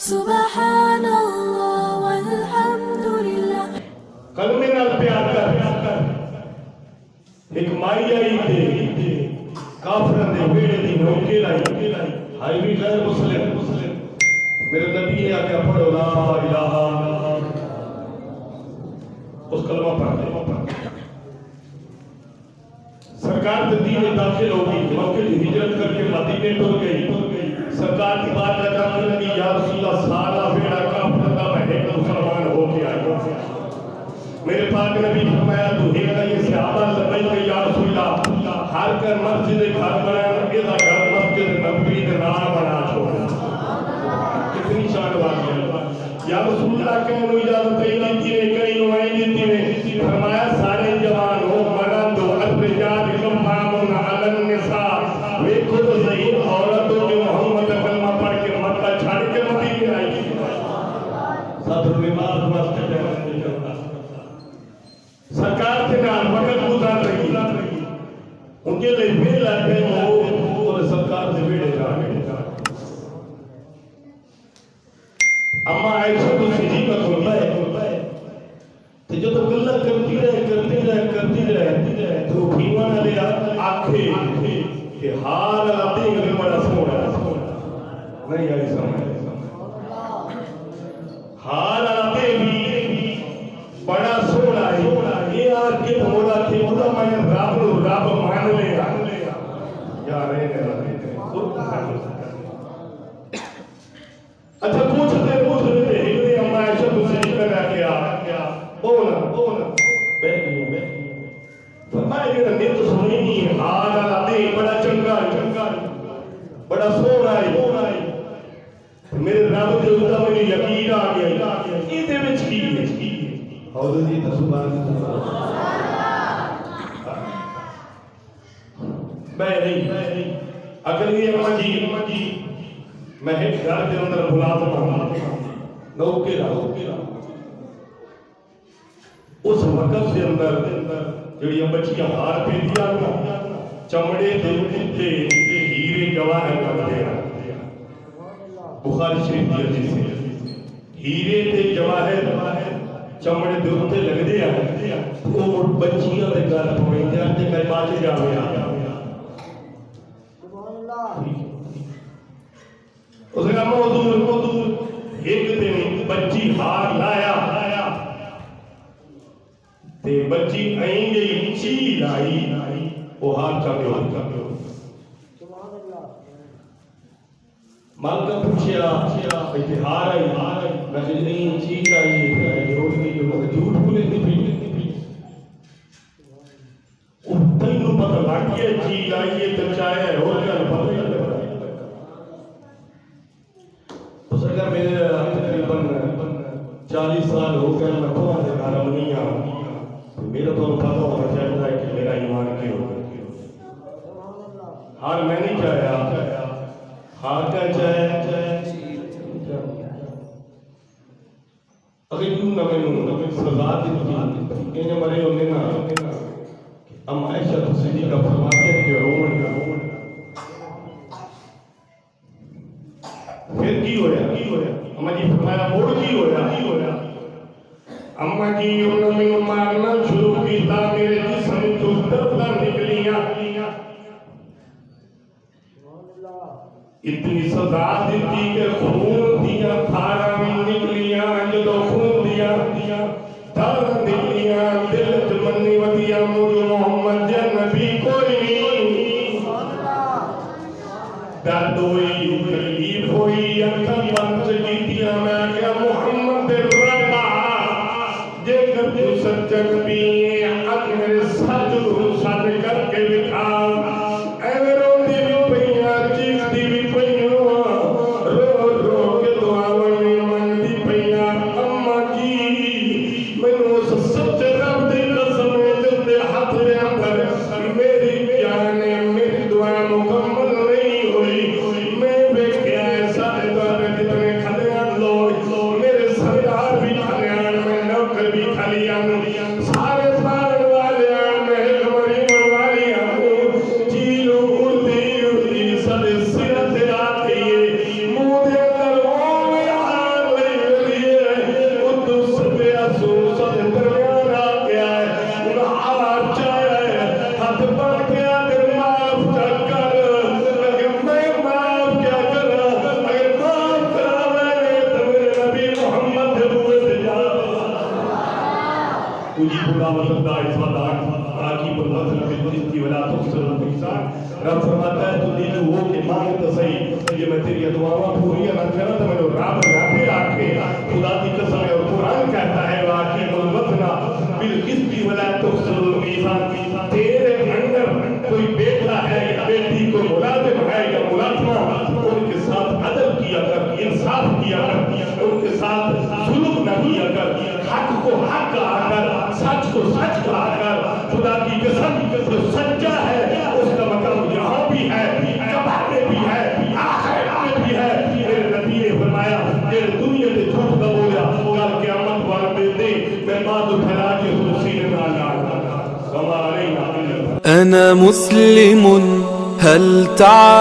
سبحان اللہ والحمد للہ. کلمے نال پیار کر. ایک مائی آئی تے کافرن دے بیڑے دی نوکے لائی. ہائی بھی غیر مسلم. میرے نبی نے آگیا پڑھو لا الہ. اس کلمہ پڑھ. سرکار دین میں داخل ہوگی. مکہ کی ہجرت کر کے مدینے ٹر گئی. سرکار کی بات لگا کہ نبی یا رسول اللہ سالہ بیڑا کافرن دا میں ایک مسلمان ہو کے آئی. میرے پاک نبی فرمایا تو ایک یہ صحابہ لبئی کہ یا رسول اللہ ہر کر مسجد گھر بنایا نبی دا گھر مسجد نبوی دے نام بنا چھوڑا. کتنی شان واقعی ہے. یا رسول اللہ کہ انہوں اجازت دیتی ہے کئی نوائیں دیتی ہے. فرمایا سارے جوان ہو مرد ہو الرجال قوامون علی النساء. ویکھو تو صحیح عورتوں کے محمد کلمہ پڑھ کے مکہ چھاڑ کے مدینے آئی. صدر نماز مسجد ہے. سرکار کے نام وقت گزار رہی. ان کے لئے بھی لگے ہو اور سرکار سے بیڑے جا گئے. اما عائشہ کو صدیقہ ہوتا ہے تو جو تو گلہ کرتی رہے تو بھیمان علیہ آنکھیں کہ حال اللہ دیکھ لئے بڑا سوڑا نہیں آئی سمجھ. حال اللہ دیکھ بڑا سوڑا ہے. یہ آج کے مولا تھی مولا میں رب مان لے یا رہے اچھا پوچھتے ہجرے اما عائشہ کو صدیقہ رہ گیا. بولا بیٹھی فرمایا کہ نے تو سنی نہیں. حال اللہ دیکھ بڑا چنگا بڑا سوڑا ہے. میرے رب دے اوپر مجھے یقین آ گیا. یہ دے وچ کی ہے حضور جی تو سبحان اللہ. میں نہیں اگلی اما جی میں ایک گھر کے اندر ملازم ہوں نوکے رہا. اس وقت کے اندر جڑی بچیاں ہار پہ دیا چمڑے دے ہیرے جواہر کرتے ہیں. بخاری شریف کی حدیث ہے. ہیرے تے جواہر چمڑے دے اوتے لگ دے ہیں. وہ بچیاں دے گھر پوئندے ہیں تے کئی باجے جاوے آ. اس نے کہا حضور ایک دن بچی ہار لایا تے بچی آئیں گئی چیل آئی وہ ہار چاہتے مالکہ پوچھیا ہار آئی. میں کہا نہیں چیل آئی روڑ گئی جو میں جھوٹ بولے تھی. تینوں پتہ لگ گیا چیل آئی ہے تو چاہے اور کیا پتہ لگ رہا ہے. اس اگر میرے تقریباً 40 سال ہو گئے میں کون سے گھر نہیں آؤں میرا تو پتہ ہونا چاہتا ہے کہ میرا ایمان کیوں ہار میں نہیں چاہیا. ہار کا چاہے اگر یوں نہ میں سزا دیتی کہ مرے ہونے نا ام عائشہ تو صدیقہ فرماتے ہیں کہ روڑ پھر کی ہویا اما جی فرمایا موڑ کی ہویا. اما جی انہوں نے مارنا شروع کیتا میرے جسم تو درد نکلیاں. اتنی سزا دیتی کہ خون دیا تھارا میں نکلیاں. جو خون دیا تھارا نکلیاں دل جمنی ودیا مجھے محمد یا نبی کوئی نہیں. درد ہوئی تکلیف ہوئی اکھاں بند کیتیاں. میں کیا محمد ربا جے کر تو سچا نبی حق میرے سچ رو سچ کر کے دکھا. ایویں روندی بھی پئیاں چیخدی بھی پئیاں رو رو کے دعا يجيب دعوة الداعي إذا دعا راكب الغزل بالجد ولا تخسر الميزان رب فرماتا ہے تو دل ہو کے مانگتا صحیح یہ میں تیری دعاواں پوری نہ کرا تو میں رب نہ پہ آکے خدا کی قسم ہے اور قرآن کہتا ہے راکب الغزل بالجد ولا تخسر الميزان تیرے اندر کوئی بیٹا ہے یا بیٹی کو ملازم ہے یا ملازمہ ان کے ساتھ عدل کیا کر انصاف کیا کر ان کے ساتھ ظلم نہ کیا کر حق کو حق کہا کر سچ کو سچ کہا کر خدا کی قسم جو سچا ہے اس کا مقام یہاں بھی ہے قبر میں بھی ہے آخرت میں بھی ہے میرے نبی نے فرمایا یہ دنیا سے جھوٹ نہ بولا کل قیامت والے دن میں ماں تو پھیلا کے سینے میں آ جاؤں وما علینا أنا مسلم هل تعرف